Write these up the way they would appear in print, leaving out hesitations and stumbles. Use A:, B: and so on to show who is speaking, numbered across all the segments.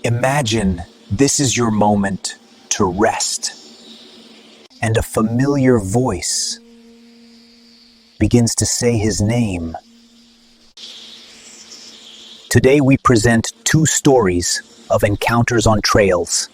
A: Imagine this is your moment to rest, and a familiar voice begins to say his name. Today we present two stories of encounters on trails.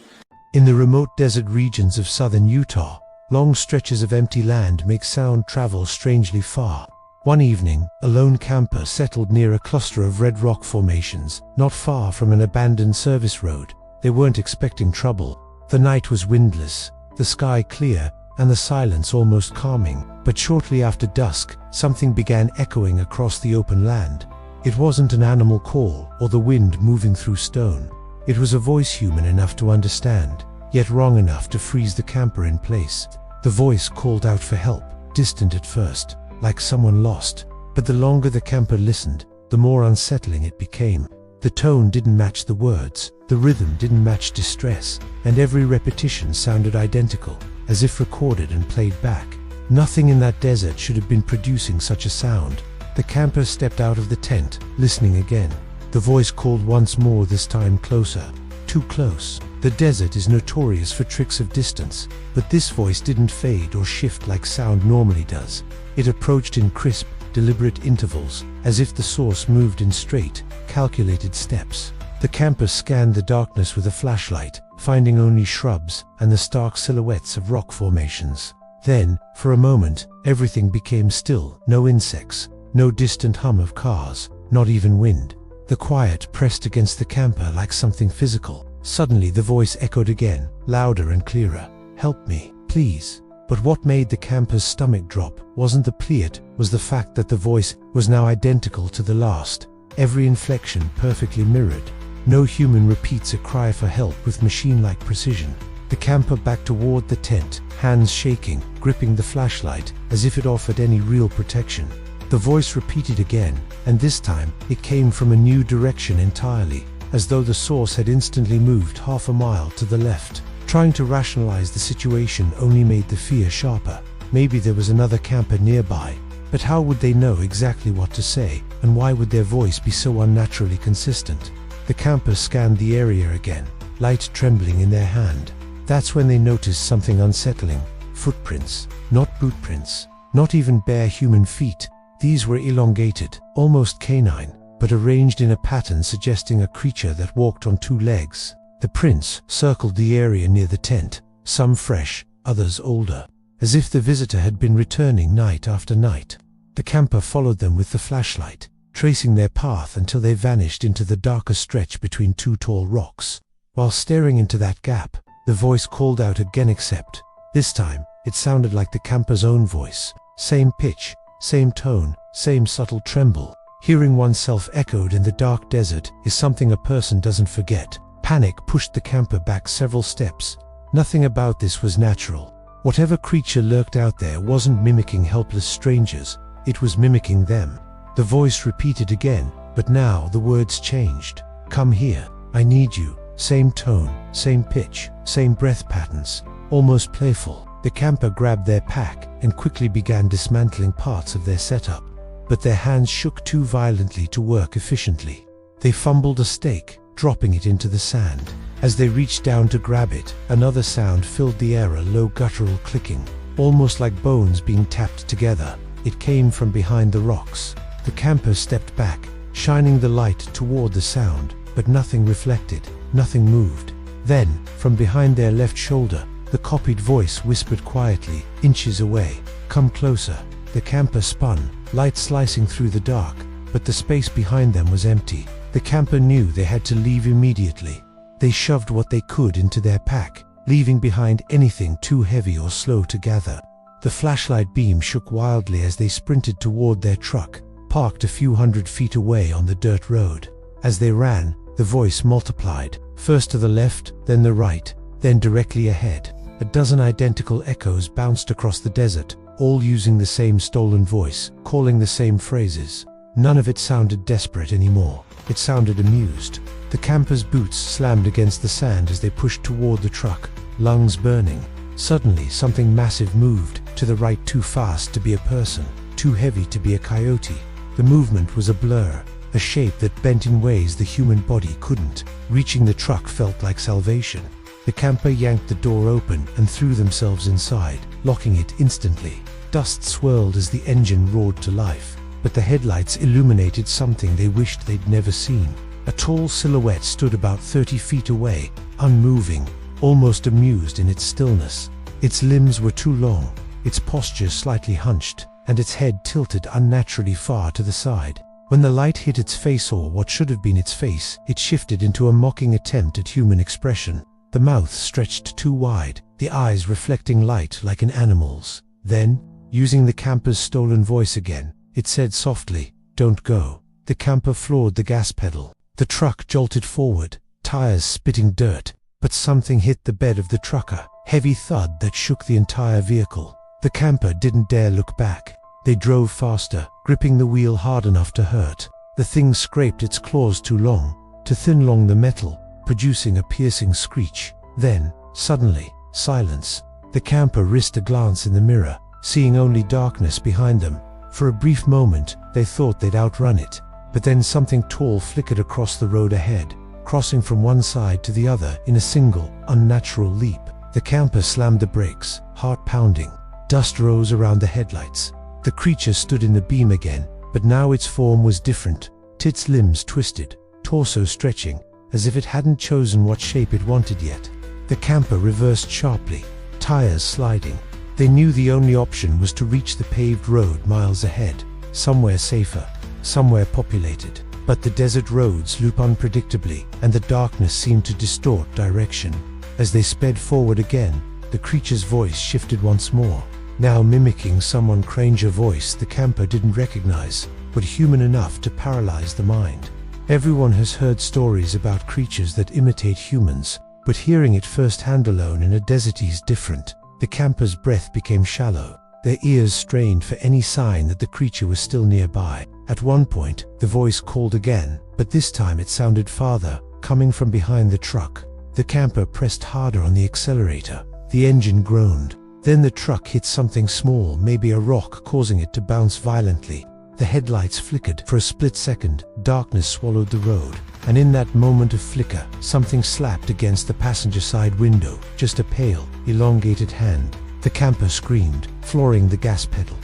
B: In the remote desert regions of southern Utah, long stretches of empty land make sound travel strangely far. One evening, a lone camper settled near a cluster of red rock formations, not far from an abandoned service road. They weren't expecting trouble. The night was windless, the sky clear, and the silence almost calming. But shortly after dusk, something began echoing across the open land. It wasn't an animal call or the wind moving through stone. It was a voice human enough to understand, yet wrong enough to freeze the camper in place. The voice called out for help, distant at first, like someone lost. But the longer the camper listened, the more unsettling it became. The tone didn't match the words, the rhythm didn't match distress, and every repetition sounded identical, as if recorded and played back. Nothing in that desert should have been producing such a sound. The camper stepped out of the tent, listening again. The voice called once more, this time closer. Too close. The desert is notorious for tricks of distance, but this voice didn't fade or shift like sound normally does. It approached in crisp, deliberate intervals, as if the source moved in straight, calculated steps. The camper scanned the darkness with a flashlight, finding only shrubs and the stark silhouettes of rock formations. Then, for a moment, everything became still. No insects, no distant hum of cars, not even wind. The quiet pressed against the camper like something physical. Suddenly the voice echoed again, louder and clearer. "Help me, please." But what made the camper's stomach drop wasn't the plea, it was the fact that the voice was now identical to the last. Every inflection perfectly mirrored. No human repeats a cry for help with machine-like precision. The camper backed toward the tent, hands shaking, gripping the flashlight as if it offered any real protection. The voice repeated again, and this time it came from a new direction entirely, as though the source had instantly moved half a mile to the left. Trying to rationalize the situation only made the fear sharper. Maybe there was another camper nearby, but how would they know exactly what to say, and why would their voice be so unnaturally consistent? The campers scanned the area again, light trembling in their hand. That's when they noticed something unsettling. Footprints, not boot prints, not even bare human feet. These were elongated, almost canine, but arranged in a pattern suggesting a creature that walked on two legs. The prints circled the area near the tent, some fresh, others older, as if the visitor had been returning night after night. The camper followed them with the flashlight, tracing their path until they vanished into the darker stretch between two tall rocks. While staring into that gap, the voice called out again, except this time it sounded like the camper's own voice. Same pitch, same tone, same subtle tremble. Hearing oneself echoed in the dark desert is something a person doesn't forget. Panic pushed the camper back several steps. Nothing about this was natural. Whatever creature lurked out there wasn't mimicking helpless strangers, it was mimicking them. The voice repeated again, but now the words changed. "Come here, I need you." Same tone, same pitch, same breath patterns, almost playful. The camper grabbed their pack and quickly began dismantling parts of their setup. But their hands shook too violently to work efficiently. They fumbled a stake, dropping it into the sand. As they reached down to grab it, another sound filled the air, a low guttural clicking, almost like bones being tapped together. It came from behind the rocks. The camper stepped back, shining the light toward the sound, but nothing reflected, nothing moved. Then, from behind their left shoulder, the copied voice whispered quietly, inches away, "Come closer." The camper spun, light slicing through the dark, but the space behind them was empty. The camper knew they had to leave immediately. They shoved what they could into their pack, leaving behind anything too heavy or slow to gather. The flashlight beam shook wildly as they sprinted toward their truck, parked a few hundred feet away on the dirt road. As they ran, the voice multiplied, first to the left, then the right, then directly ahead. A dozen identical echoes bounced across the desert, all using the same stolen voice, calling the same phrases. None of it sounded desperate anymore. It sounded amused. The camper's boots slammed against the sand as they pushed toward the truck, lungs burning. Suddenly, something massive moved, to the right, too fast to be a person, too heavy to be a coyote. The movement was a blur, a shape that bent in ways the human body couldn't. Reaching the truck felt like salvation. The camper yanked the door open and threw themselves inside, locking it instantly. Dust swirled as the engine roared to life, but the headlights illuminated something they wished they'd never seen. A tall silhouette stood about 30 feet away, unmoving, almost amused in its stillness. Its limbs were too long, its posture slightly hunched, and its head tilted unnaturally far to the side. When the light hit its face, or what should have been its face, it shifted into a mocking attempt at human expression. The mouth stretched too wide, the eyes reflecting light like an animal's. Then, using the camper's stolen voice again, it said softly, "Don't go." The camper floored the gas pedal. The truck jolted forward, tires spitting dirt, but something hit the bed of the trucker, heavy thud that shook the entire vehicle. The camper didn't dare look back. They drove faster, gripping the wheel hard enough to hurt. The thing scraped its claws too long, too thin along the metal, producing a piercing screech. Then, suddenly, silence. The camper risked a glance in the mirror, seeing only darkness behind them. For a brief moment, they thought they'd outrun it. But then something tall flickered across the road ahead, crossing from one side to the other in a single, unnatural leap. The camper slammed the brakes, heart pounding. Dust rose around the headlights. The creature stood in the beam again, but now its form was different. Its limbs twisted, torso stretching, as if it hadn't chosen what shape it wanted yet. The camper reversed sharply, tires sliding. They knew the only option was to reach the paved road miles ahead, somewhere safer, somewhere populated. But the desert roads loop unpredictably, and the darkness seemed to distort direction. As they sped forward again, the creature's voice shifted once more, now mimicking someone Granger voice the camper didn't recognize, but human enough to paralyze the mind. Everyone has heard stories about creatures that imitate humans, but hearing it firsthand alone in a desert is different. The camper's breath became shallow, their ears strained for any sign that the creature was still nearby. At one point, the voice called again, but this time it sounded farther, coming from behind the truck. The camper pressed harder on the accelerator. The engine groaned. Then the truck hit something small, maybe a rock, causing it to bounce violently. The headlights flickered. For a split second, darkness swallowed the road, and in that moment of flicker, something slapped against the passenger side window, just a pale, elongated hand. The camper screamed, flooring the gas pedal.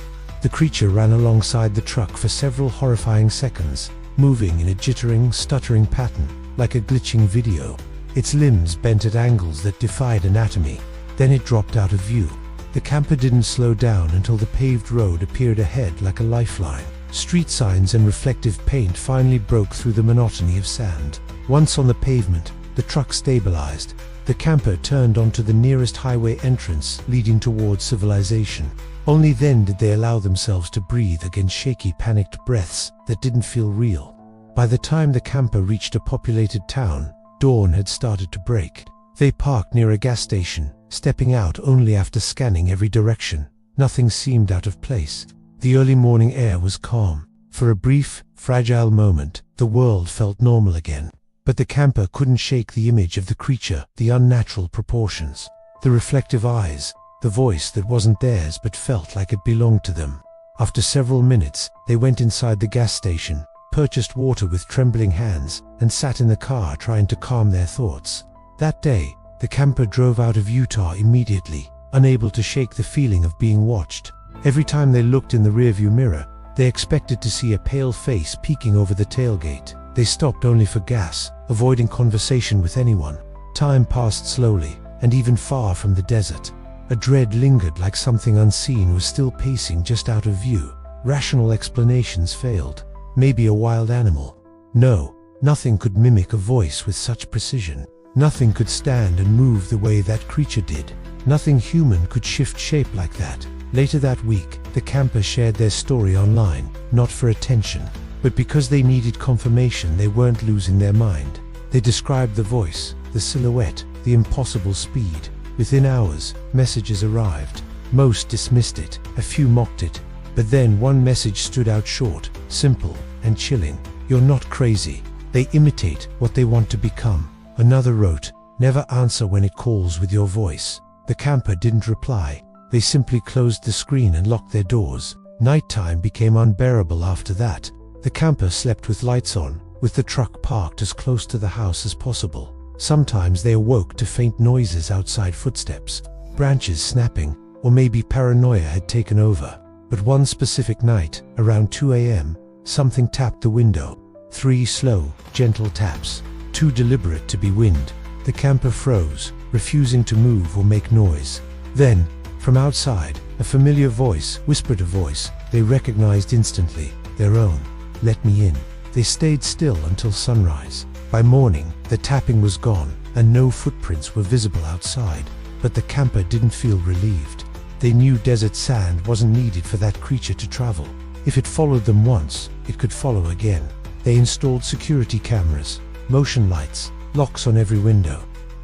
B: The creature ran alongside the truck for several horrifying seconds, moving in a jittering, stuttering pattern, like a glitching video. Its limbs bent at angles that defied anatomy. Then it dropped out of view. The camper didn't slow down until the paved road appeared ahead like a lifeline. Street signs and reflective paint finally broke through the monotony of sand. Once on the pavement, the truck stabilized. The camper turned onto the nearest highway entrance leading towards civilization. Only then did they allow themselves to breathe against shaky, panicked breaths that didn't feel real. By the time the camper reached a populated town, dawn had started to break. They parked near a gas station, stepping out only after scanning every direction. Nothing seemed out of place. The early morning air was calm. For a brief, fragile moment, the world felt normal again. But the camper couldn't shake the image of the creature, the unnatural proportions, the reflective eyes, the voice that wasn't theirs but felt like it belonged to them. After several minutes, they went inside the gas station, purchased water with trembling hands, and sat in the car trying to calm their thoughts. That day, the camper drove out of Utah immediately, unable to shake the feeling of being watched. Every time they looked in the rearview mirror, they expected to see a pale face peeking over the tailgate. They stopped only for gas, avoiding conversation with anyone. Time passed slowly, and even far from the desert. A dread lingered like something unseen was still pacing just out of view. Rational explanations failed. Maybe a wild animal. No, nothing could mimic a voice with such precision. Nothing could stand and move the way that creature did. Nothing human could shift shape like that. Later that week, the camper shared their story online, not for attention, but because they needed confirmation they weren't losing their mind. They described the voice, the silhouette, the impossible speed. Within hours, messages arrived. Most dismissed it, a few mocked it. But then one message stood out short, simple, and chilling. "You're not crazy. They imitate what they want to become." Another wrote, "Never answer when it calls with your voice." The camper didn't reply. They simply closed the screen and locked their doors. Nighttime became unbearable after that. The camper slept with lights on, with the truck parked as close to the house as possible. Sometimes they awoke to faint noises outside, footsteps, branches snapping, or maybe paranoia had taken over. But one specific night, around 2 a.m., something tapped the window. 3 slow, gentle taps, too deliberate to be wind. The camper froze, refusing to move or make noise. Then, from outside, a familiar voice whispered, a voice they recognized instantly, their own. "Let me in." They stayed still until sunrise. By morning, the tapping was gone, and no footprints were visible outside. But the camper didn't feel relieved. They knew desert sand wasn't needed for that creature to travel. If it followed them once, it could follow again. They installed security cameras, motion lights, locks on every window.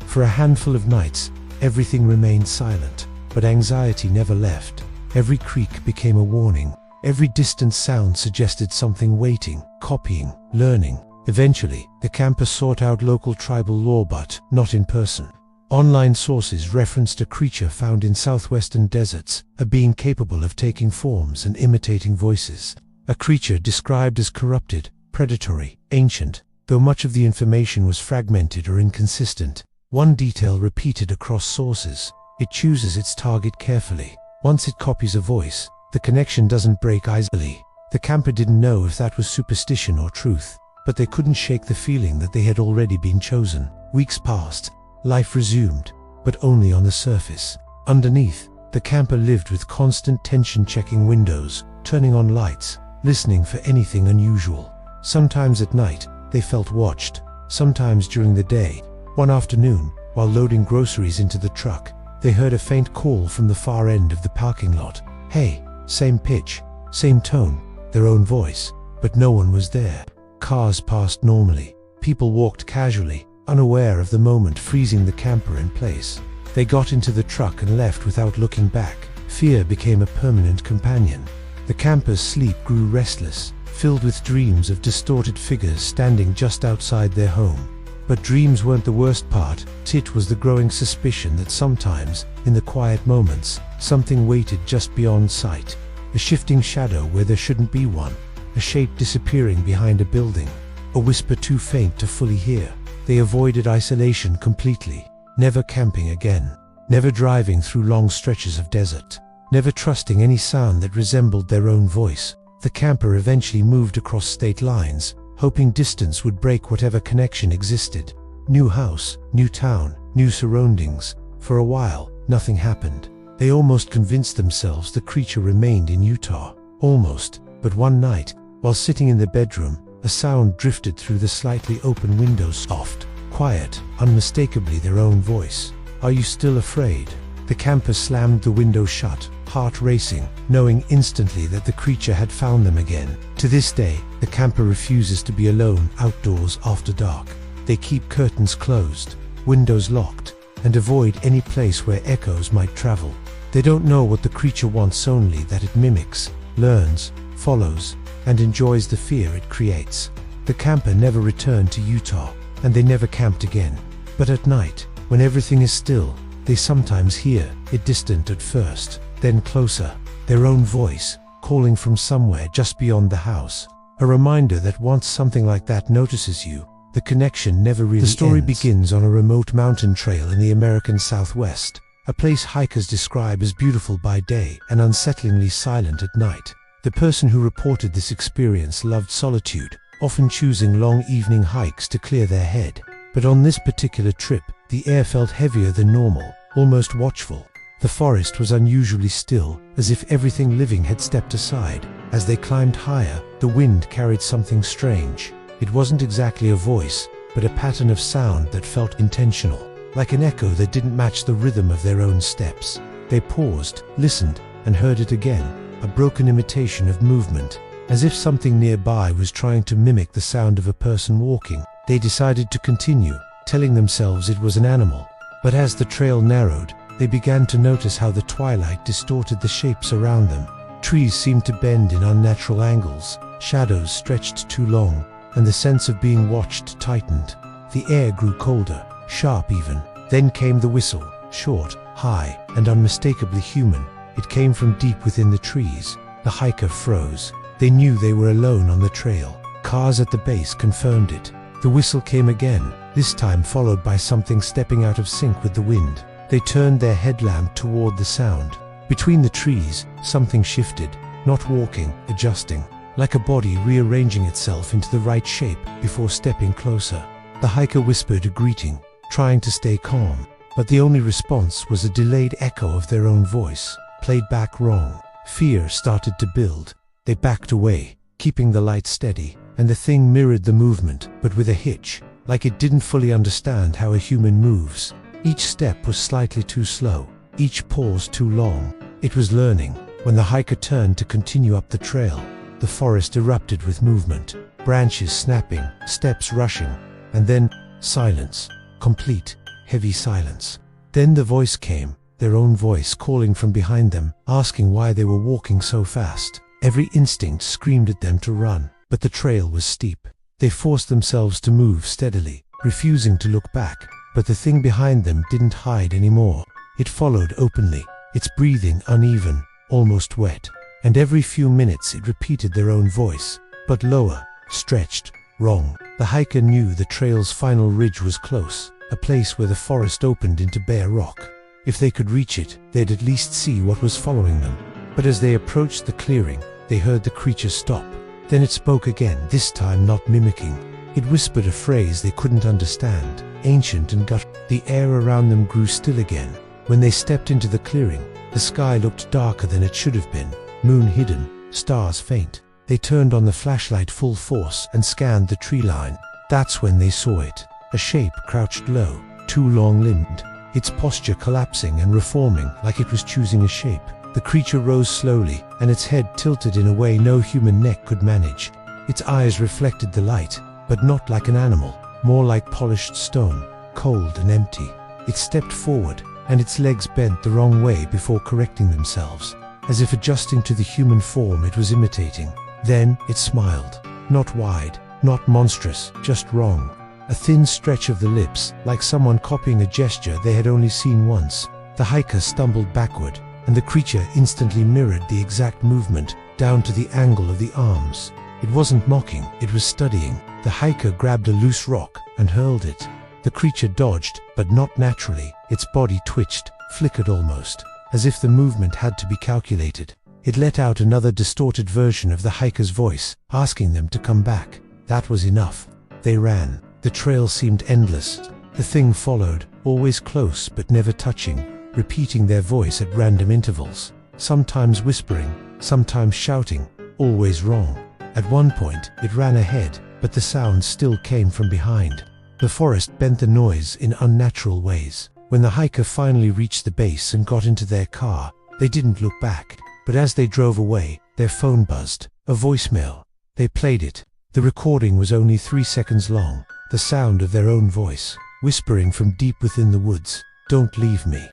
B: For a handful of nights, everything remained silent, but anxiety never left. Every creak became a warning. Every distant sound suggested something waiting, copying, learning. Eventually, the camper sought out local tribal law, but not in person. Online sources referenced a creature found in southwestern deserts, a being capable of taking forms and imitating voices. A creature described as corrupted, predatory, ancient, though much of the information was fragmented or inconsistent. One detail repeated across sources: it chooses its target carefully. Once it copies a voice, the connection doesn't break easily. The camper didn't know if that was superstition or truth, but they couldn't shake the feeling that they had already been chosen. Weeks passed. Life resumed, but only on the surface. Underneath, the camper lived with constant tension, checking windows, turning on lights, listening for anything unusual. Sometimes at night, they felt watched, sometimes during the day. One afternoon, while loading groceries into the truck, they heard a faint call from the far end of the parking lot. "Hey," same pitch, same tone, their own voice, but no one was there. Cars passed normally. People walked casually, unaware of the moment, freezing the camper in place. They got into the truck and left without looking back. Fear became a permanent companion. The camper's sleep grew restless, filled with dreams of distorted figures standing just outside their home. But dreams weren't the worst part. It was the growing suspicion that sometimes, in the quiet moments, something waited just beyond sight. A shifting shadow where there shouldn't be one. A shape disappearing behind a building. A whisper too faint to fully hear. They avoided isolation completely, never camping again, never driving through long stretches of desert, never trusting any sound that resembled their own voice. The camper eventually moved across state lines, hoping distance would break whatever connection existed. New house, new town, new surroundings. For a while, nothing happened. They almost convinced themselves the creature remained in Utah. Almost, but one night, while sitting in the bedroom, a sound drifted through the slightly open window, soft, quiet, unmistakably their own voice. "Are you still afraid?" The camper slammed the window shut, heart racing, knowing instantly that the creature had found them again. To this day, the camper refuses to be alone outdoors after dark. They keep curtains closed, windows locked, and avoid any place where echoes might travel. They don't know what the creature wants, only that it mimics, learns, follows, and enjoys the fear it creates. The camper never returned to Utah, and they never camped again. But at night, when everything is still, they sometimes hear it, distant at first, then closer, their own voice, calling from somewhere just beyond the house. A reminder that once something like that notices you, the connection never really ends. The story begins on a remote mountain trail in the American Southwest, a place hikers describe as beautiful by day and unsettlingly silent at night. The person who reported this experience loved solitude, often choosing long evening hikes to clear their head. But on this particular trip, the air felt heavier than normal, almost watchful. The forest was unusually still, as if everything living had stepped aside. As they climbed higher, the wind carried something strange. It wasn't exactly a voice, but a pattern of sound that felt intentional, like an echo that didn't match the rhythm of their own steps. They paused, listened, and heard it again. A broken imitation of movement, as if something nearby was trying to mimic the sound of a person walking. They decided to continue, telling themselves it was an animal. But as the trail narrowed, they began to notice how the twilight distorted the shapes around them. Trees seemed to bend in unnatural angles, shadows stretched too long, and the sense of being watched tightened. The air grew colder, sharp even. Then came the whistle, short, high, and unmistakably human. It came from deep within the trees. The hiker froze. They knew they were alone on the trail. Cars at the base confirmed it. The whistle came again, this time followed by something stepping out of sync with the wind. They turned their headlamp toward the sound. Between the trees, something shifted, not walking, adjusting, like a body rearranging itself into the right shape before stepping closer. The hiker whispered a greeting, trying to stay calm, but the only response was a delayed echo of their own voice, played back wrong. Fear started to build. They backed away, keeping the light steady, and the thing mirrored the movement, but with a hitch, like it didn't fully understand how a human moves. Each step was slightly too slow, each pause too long. It was learning. When the hiker turned to continue up the trail, the forest erupted with movement, branches snapping, steps rushing, and then silence, complete, heavy silence. Then the voice came, their own voice calling from behind them, asking why they were walking so fast. Every instinct screamed at them to run, but the trail was steep. They forced themselves to move steadily, refusing to look back, but the thing behind them didn't hide anymore. It followed openly, its breathing uneven, almost wet, and every few minutes it repeated their own voice, but lower, stretched, wrong. The hiker knew the trail's final ridge was close, a place where the forest opened into bare rock. If they could reach it, they'd at least see what was following them. But as they approached the clearing, they heard the creature stop. Then it spoke again, this time not mimicking. It whispered a phrase they couldn't understand, ancient and gut. The air around them grew still again. When they stepped into the clearing, the sky looked darker than it should have been, moon hidden, stars faint. They turned on the flashlight full force and scanned the tree line. That's when they saw it. A shape crouched low, too long-limbed, its posture collapsing and reforming like it was choosing a shape. The creature rose slowly, and its head tilted in a way no human neck could manage. Its eyes reflected the light, but not like an animal, more like polished stone, cold and empty. It stepped forward, and its legs bent the wrong way before correcting themselves, as if adjusting to the human form it was imitating. Then it smiled. Not wide, not monstrous, just wrong. A thin stretch of the lips, like someone copying a gesture they had only seen once. The hiker stumbled backward, and the creature instantly mirrored the exact movement, down to the angle of the arms. It wasn't mocking, it was studying. The hiker grabbed a loose rock and hurled it. The creature dodged, but not naturally. Its body twitched, flickered almost, as if the movement had to be calculated. It let out another distorted version of the hiker's voice, asking them to come back. That was enough. They ran. The trail seemed endless. The thing followed, always close but never touching, repeating their voice at random intervals, sometimes whispering, sometimes shouting, always wrong. At one point, it ran ahead, but the sound still came from behind. The forest bent the noise in unnatural ways. When the hiker finally reached the base and got into their car, they didn't look back. But as they drove away, their phone buzzed, a voicemail. They played it. The recording was only 3 seconds long, the sound of their own voice, whispering from deep within the woods, "Don't leave me."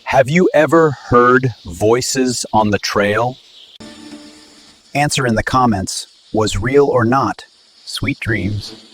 A: Have you ever heard voices on the trail? Answer in the comments, was real or not? Sweet dreams.